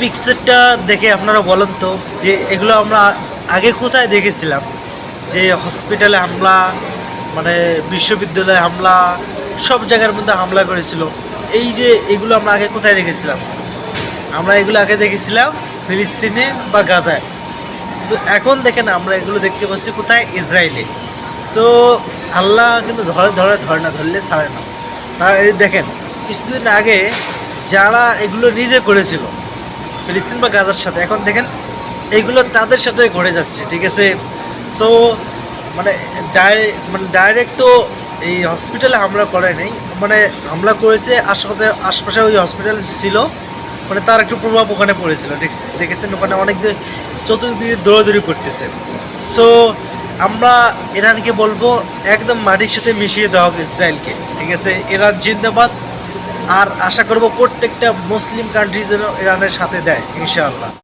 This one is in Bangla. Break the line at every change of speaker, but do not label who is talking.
পিকচারটা দেখে আপনারা বলেন তো যে এগুলো আমরা আগে কোথায় দেখেছিলাম, যে হসপিটালে হামলা, মানে বিশ্ববিদ্যালয়ে হামলা, সব জায়গার মধ্যে হামলা করেছিল। এই যে এগুলো আমরা আগে কোথায় দেখেছিলাম? আমরা এগুলো আগে দেখেছিলাম ফিলিস্তিনে বা গাজায়। সো এখন দেখেন আমরা এগুলো দেখতে পাচ্ছি কোথায়? ইসরায়েলে। সো আল্লাহ কিন্তু ধরে ধরে ধরে না, ধরলে ছাড়ে না। তার এই দেখেন কিছুদিন আগে যারা এগুলো নিজে করেছিল ফিলিস্তিন বা গাজার সাথে, এখন দেখেন এইগুলো তাদের সাথে ঘটে যাচ্ছে, ঠিক আছে? সো মানে ডাইরেক্ট তো এই হসপিটালে হামলা করে নাই, মানে হামলা করেছে আশেপাশে আশপাশে ওই হসপিটাল ছিল, মানে তার একটু প্রভাব ওখানে পড়েছিল, দেখেছেন ওখানে অনেক চতুর্দিকে দৌড়াদৌড়ি করতেছে। সো আমরা ইরানকে বলবো একদম মাটির সাথে মিশিয়ে দেওয়া হোক ইসরায়েলকে, ঠিক আছে? ইরান জিন্দাবাদ। আর আশা করব প্রত্যেকটা মুসলিম কান্ট্রি যেন ইরানের সাথে দেয়, ইনশাআল্লাহ।